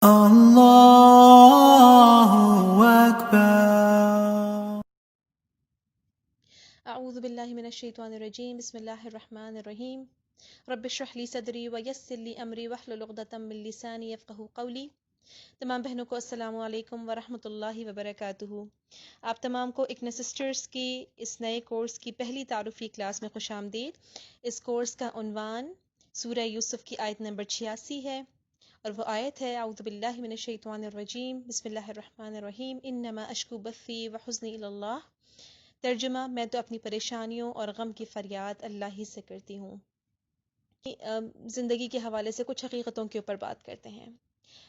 Allahu Akbar. اعوذ باللہ من الشیطان الرجیم بسم اللہ الرحمن الرحیم رب اشرح لی صدری ویسر لی امری واحلل عقدۃ من لسانی یفقہوا قولی۔ تمام بہنوں کو السلام علیکم ورحمۃ اللہ وبرکاتہ۔ آپ تمام کو اکنا سسٹرز کی اس نئے کورس کی پہلی تعارفی کلاس میں خوش آمدید۔ اس کورس کا عنوان سورہ یوسف کی آیت نمبر 86 ہے، اور وہ آیت ہے اعوذ باللہ من الشیطان الرجیم بسم اللہ الرحمن الرحیم انما اشکو بثی وحزنی الی اللہ۔ ترجمہ: میں تو اپنی پریشانیوں اور غم کی فریاد اللہ ہی سے کرتی ہوں۔ زندگی کے حوالے سے کچھ حقیقتوں کے اوپر بات کرتے ہیں۔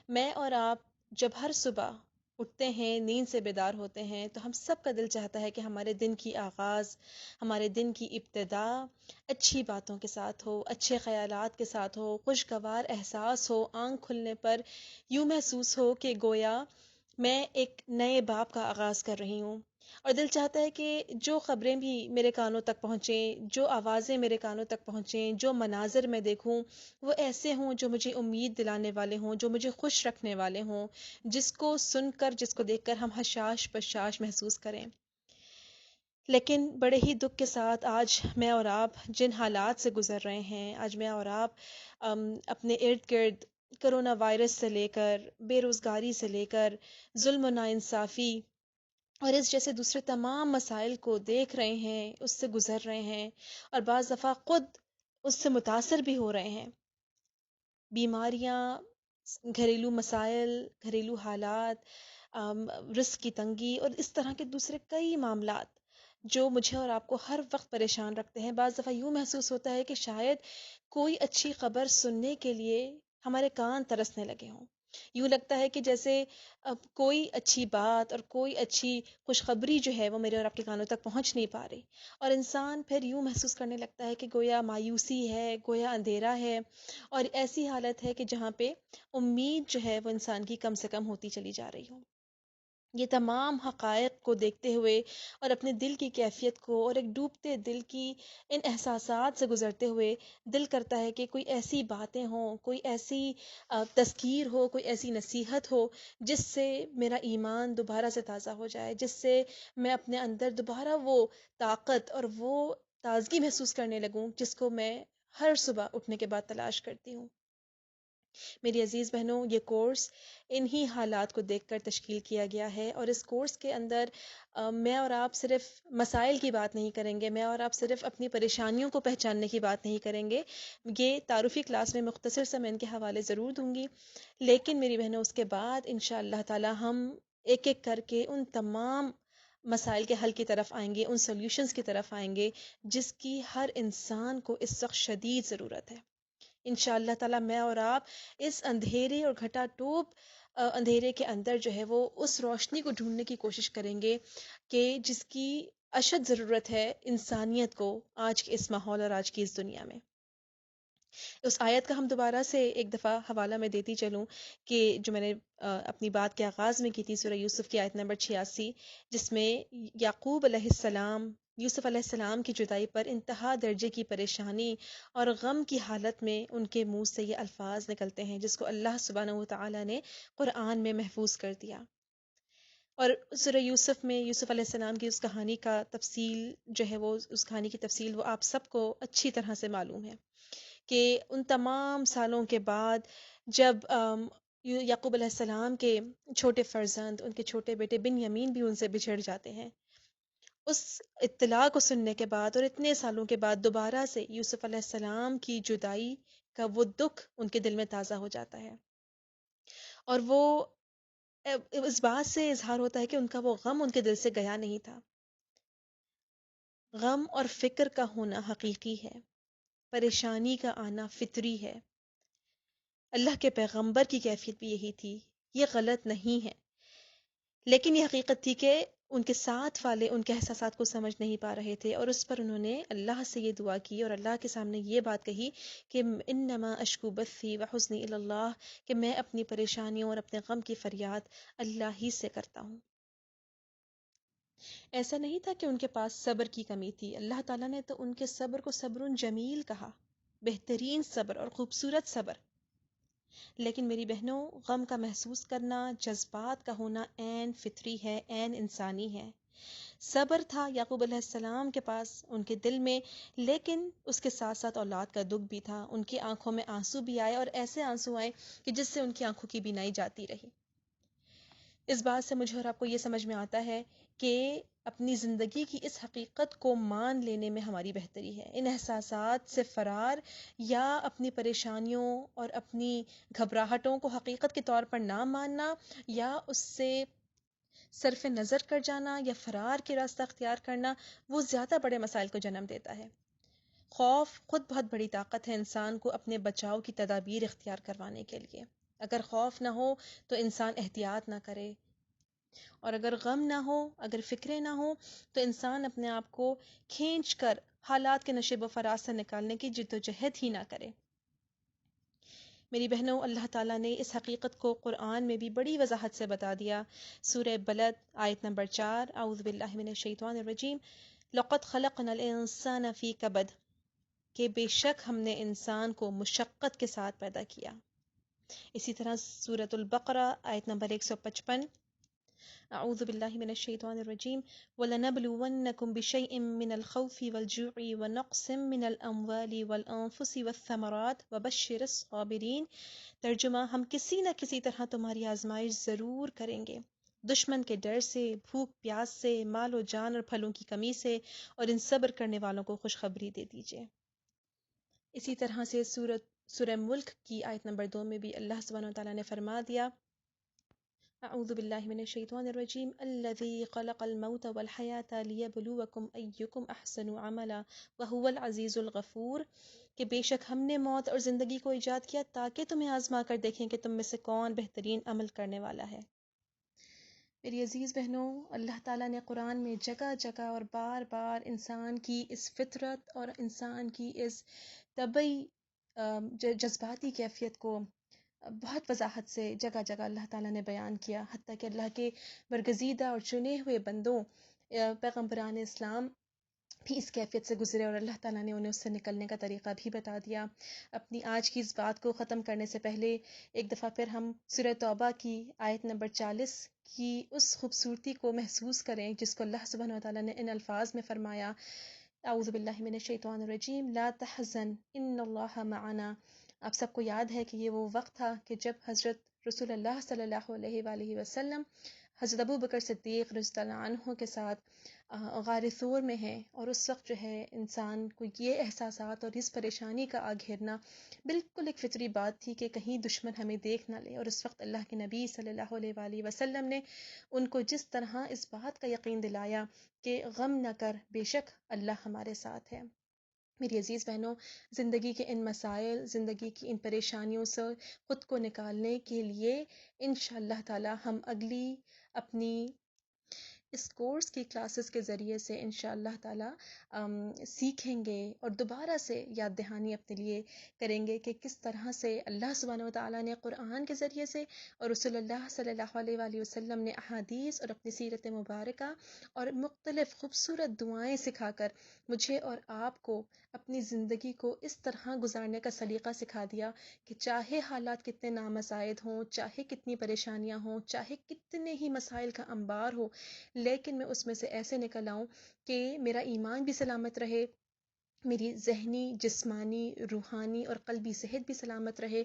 میں اور آپ جب ہر صبح اٹھتے ہیں، نیند سے بیدار ہوتے ہیں، تو ہم سب کا دل چاہتا ہے کہ ہمارے دن کی آغاز، ہمارے دن کی ابتدا اچھی باتوں کے ساتھ ہو، اچھے خیالات کے ساتھ ہو، خوشگوار احساس ہو، آنکھ کھلنے پر یوں محسوس ہو کہ گویا میں ایک نئے باب کا آغاز کر رہی ہوں۔ اور دل چاہتا ہے کہ جو خبریں بھی میرے کانوں تک پہنچیں، جو آوازیں میرے کانوں تک پہنچیں، جو مناظر میں دیکھوں، وہ ایسے ہوں جو مجھے امید دلانے والے ہوں، جو مجھے خوش رکھنے والے ہوں، جس کو سن کر، جس کو دیکھ کر ہم حشاش بشاش محسوس کریں۔ لیکن بڑے ہی دکھ کے ساتھ آج میں اور آپ جن حالات سے گزر رہے ہیں، آج میں اور آپ اپنے ارد گرد کرونا وائرس سے لے کر، بے روزگاری سے لے کر، ظلم و ناانصافی اور اس جیسے دوسرے تمام مسائل کو دیکھ رہے ہیں، اس سے گزر رہے ہیں، اور بعض دفعہ خود اس سے متاثر بھی ہو رہے ہیں۔ بیماریاں، گھریلو مسائل، گھریلو حالات، رزق کی تنگی اور اس طرح کے دوسرے کئی معاملات جو مجھے اور آپ کو ہر وقت پریشان رکھتے ہیں۔ بعض دفعہ یوں محسوس ہوتا ہے کہ شاید کوئی اچھی خبر سننے کے لیے ہمارے کان ترسنے لگے ہوں۔ یوں لگتا ہے کہ جیسے اب کوئی اچھی بات اور کوئی اچھی خوشخبری جو ہے وہ میرے اور آپ کے کانوں تک پہنچ نہیں پا رہی، اور انسان پھر یوں محسوس کرنے لگتا ہے کہ گویا مایوسی ہے، گویا اندھیرا ہے، اور ایسی حالت ہے کہ جہاں پہ امید جو ہے وہ انسان کی کم سے کم ہوتی چلی جا رہی ہو۔ یہ تمام حقائق کو دیکھتے ہوئے اور اپنے دل کی کیفیت کو اور ایک ڈوبتے دل کی ان احساسات سے گزرتے ہوئے دل کرتا ہے کہ کوئی ایسی باتیں ہوں، کوئی ایسی تذکیر ہو، کوئی ایسی نصیحت ہو جس سے میرا ایمان دوبارہ سے تازہ ہو جائے، جس سے میں اپنے اندر دوبارہ وہ طاقت اور وہ تازگی محسوس کرنے لگوں جس کو میں ہر صبح اٹھنے کے بعد تلاش کرتی ہوں۔ میری عزیز بہنوں، یہ کورس انہی حالات کو دیکھ کر تشکیل کیا گیا ہے، اور اس کورس کے اندر میں اور آپ صرف مسائل کی بات نہیں کریں گے، میں اور آپ صرف اپنی پریشانیوں کو پہچاننے کی بات نہیں کریں گے۔ یہ تعارفی کلاس میں مختصر سا میں ان کے حوالے ضرور دوں گی، لیکن میری بہنوں اس کے بعد انشاءاللہ تعالی ہم ایک ایک کر کے ان تمام مسائل کے حل کی طرف آئیں گے، ان سلیوشنز کی طرف آئیں گے جس کی ہر انسان کو اس وقت شدید ضرورت ہے۔ انشاءاللہ تعالی میں اور آپ اس اندھیرے اور گھٹا ٹوپ اندھیرے کے اندر جو ہے وہ اس روشنی کو ڈھونڈنے کی کوشش کریں گے کہ جس کی اشد ضرورت ہے انسانیت کو آج کے اس ماحول اور آج کی اس دنیا میں۔ اس آیت کا ہم دوبارہ سے ایک دفعہ حوالہ میں دیتی چلوں کہ جو میں نے اپنی بات کے آغاز میں کی تھی، سورہ یوسف کی آیت نمبر 86، جس میں یعقوب علیہ السلام یوسف علیہ السلام کی جدائی پر انتہا درجے کی پریشانی اور غم کی حالت میں ان کے منہ سے یہ الفاظ نکلتے ہیں جس کو اللہ سبحانہ وتعالی نے قرآن میں محفوظ کر دیا۔ اور سورہ یوسف میں یوسف علیہ السلام کی اس کہانی کا تفصیل جو ہے وہ اس کہانی کی تفصیل وہ آپ سب کو اچھی طرح سے معلوم ہے کہ ان تمام سالوں کے بعد جب یعقوب علیہ السلام کے چھوٹے فرزند، ان کے چھوٹے بیٹے بن یمین بھی ان سے بچھڑ جاتے ہیں، اس اطلاع کو سننے کے بعد اور اتنے سالوں کے بعد دوبارہ سے یوسف علیہ السلام کی جدائی کا وہ دکھ ان کے دل میں تازہ ہو جاتا ہے، اور وہ اس بات سے اظہار ہوتا ہے کہ ان کا وہ غم ان کے دل سے گیا نہیں تھا۔ غم اور فکر کا ہونا حقیقی ہے، پریشانی کا آنا فطری ہے۔ اللہ کے پیغمبر کی کیفیت بھی یہی تھی، یہ غلط نہیں ہے، لیکن یہ حقیقت تھی کہ ان کے ساتھ والے ان کے احساسات کو سمجھ نہیں پا رہے تھے، اور اس پر انہوں نے اللہ سے یہ دعا کی اور اللہ کے سامنے یہ بات کہی کہ انما اشکو بثی وحزنی الی اللہ، کہ میں اپنی پریشانیوں اور اپنے غم کی فریاد اللہ ہی سے کرتا ہوں۔ ایسا نہیں تھا کہ ان کے پاس صبر کی کمی تھی، اللہ تعالیٰ نے تو ان کے صبر کو صبر جمیل کہا، بہترین صبر اور خوبصورت صبر۔ لیکن میری بہنوں، غم کا محسوس کرنا، جذبات کا ہونا عین فطری ہے، عین انسانی ہے۔ صبر تھا یعقوب علیہ السلام کے پاس، ان کے دل میں، لیکن اس کے ساتھ ساتھ اولاد کا دکھ بھی تھا۔ ان کی آنکھوں میں آنسو بھی آئے، اور ایسے آنسو آئے کہ جس سے ان کی آنکھوں کی بینائی جاتی رہی۔ اس بات سے مجھے اور آپ کو یہ سمجھ میں آتا ہے کہ اپنی زندگی کی اس حقیقت کو مان لینے میں ہماری بہتری ہے۔ ان احساسات سے فرار یا اپنی پریشانیوں اور اپنی گھبراہٹوں کو حقیقت کے طور پر نہ ماننا، یا اس سے صرف نظر کر جانا یا فرار کے راستہ اختیار کرنا، وہ زیادہ بڑے مسائل کو جنم دیتا ہے۔ خوف خود بہت بڑی طاقت ہے انسان کو اپنے بچاؤ کی تدابیر اختیار کروانے کے لیے۔ اگر خوف نہ ہو تو انسان احتیاط نہ کرے، اور اگر غم نہ ہو، اگر فکریں نہ ہوں، تو انسان اپنے آپ کو کھینچ کر حالات کے نشیب و فراز سے نکالنے کی جدوجہد ہی نہ کرے۔ میری بہنوں، اللہ تعالیٰ نے اس حقیقت کو قرآن میں بھی بڑی وضاحت سے بتا دیا۔ سورہ بلد آیت نمبر 4، اعوذ باللہ من الشیطان الرجیم، لَقَدْ خَلَقْنَا الْإِنسَانَ فِي کَبَدٍ، کہ بے شک ہم نے انسان کو مشقت کے ساتھ پیدا کیا۔ اسی طرح سورۃ البقرہ آیت نمبر 155، اعوذ باللہ من الشیطان الرجیم، وَلَنَبْلُوَنَّكُمْ بِشَيْءٍ مِّنَ الْخَوْفِ وَالْجُوعِ وَنَقْصٍ مِّنَ الْأَمْوَالِ وَالْأَنفُسِ وَالثَّمَرَاتِ وَبَشِّرِ الصَّابِرِينَ۔ ترجمہ، ہم کسی نہ کسی طرح تمہاری آزمائش ضرور کریں گے، دشمن کے ڈر سے، بھوک پیاس سے، مال و جان اور پھلوں کی کمی سے، اور ان صبر کرنے والوں کو خوشخبری دے دیجیے۔ اسی طرح سے سورہ ملک کی آیت نمبر 2 میں بھی اللہ سبحانہ وتعالیٰ نے فرما دیا، اعوذ باللہ من الشیطان الرجیم، الذی خلق الموت والحیاة لیبلوکم ایکم احسن عملا وہو العزیز الغفور، کہ بے شک ہم نے موت اور زندگی کو ایجاد کیا تاکہ تمہیں آزما کر دیکھیں کہ تم میں سے کون بہترین عمل کرنے والا ہے۔ میری عزیز بہنوں، اللہ تعالیٰ نے قرآن میں جگہ جگہ اور بار بار انسان کی اس فطرت اور انسان کی اس طبعی جذباتی کیفیت کو بہت وضاحت سے جگہ جگہ اللہ تعالیٰ نے بیان کیا، حتیٰ کہ اللہ کے برگزیدہ اور چنے ہوئے بندوں پیغمبران اسلام بھی اس کیفیت سے گزرے، اور اللہ تعالیٰ نے انہیں اس سے نکلنے کا طریقہ بھی بتا دیا۔ اپنی آج کی اس بات کو ختم کرنے سے پہلے ایک دفعہ پھر ہم سورہ توبہ کی آیت نمبر 40 کی اس خوبصورتی کو محسوس کریں جس کو اللہ سبحانہ وتعالیٰ نے ان الفاظ میں فرمایا، اعوذ باللہ من الشیطان الرجیم، لا تحزن ان اللہ معنا۔ آپ سب کو یاد ہے کہ یہ وہ وقت تھا کہ جب حضرت رسول اللہ صلی اللہ علیہ وآلہ وسلم حضرت ابو بکر صدیق رضی اللہ عنہ کے ساتھ غار ثور میں ہیں، اور اس وقت جو ہے انسان کو یہ احساسات اور اس پریشانی کا آ گھیرنا بالکل ایک فطری بات تھی کہ کہیں دشمن ہمیں دیکھ نہ لے، اور اس وقت اللہ کے نبی صلی اللہ علیہ وآلہ وسلم نے ان کو جس طرح اس بات کا یقین دلایا کہ غم نہ کر، بے شک اللہ ہمارے ساتھ ہے۔ میری عزیز بہنوں، زندگی کے ان مسائل، زندگی کی ان پریشانیوں سے خود کو نکالنے کے لیے انشاءاللہ تعالی ہم اگلی اپنی اس کورس کی کلاسز کے ذریعے سے انشاءاللہ تعالی سیکھیں گے اور دوبارہ سے یاد دہانی اپنے لیے کریں گے کہ کس طرح سے اللہ سبحانہ وتعالیٰ نے قرآن کے ذریعے سے اور رسول اللہ صلی اللہ علیہ وآلہ وسلم نے احادیث اور اپنی سیرت مبارکہ اور مختلف خوبصورت دعائیں سکھا کر مجھے اور آپ کو اپنی زندگی کو اس طرح گزارنے کا سلیقہ سکھا دیا کہ چاہے حالات کتنے نامزائد ہوں، چاہے کتنی پریشانیاں ہوں، چاہے کتنے ہی مسائل کا انبار ہو، لیکن میں اس میں سے ایسے نکل آؤں کہ میرا ایمان بھی سلامت رہے، میری ذہنی، جسمانی، روحانی اور قلبی صحت بھی سلامت رہے،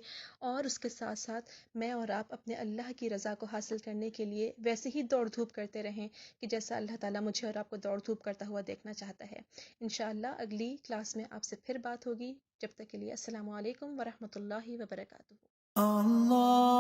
اور اس کے ساتھ ساتھ میں اور آپ اپنے اللہ کی رضا کو حاصل کرنے کے لیے ویسے ہی دوڑ دھوپ کرتے رہیں کہ جیسا اللہ تعالیٰ مجھے اور آپ کو دوڑ دھوپ کرتا ہوا دیکھنا چاہتا ہے۔ انشاءاللہ اگلی کلاس میں آپ سے پھر بات ہوگی، جب تک کے لیے السلام علیکم ورحمۃ اللہ وبرکاتہ۔ Allah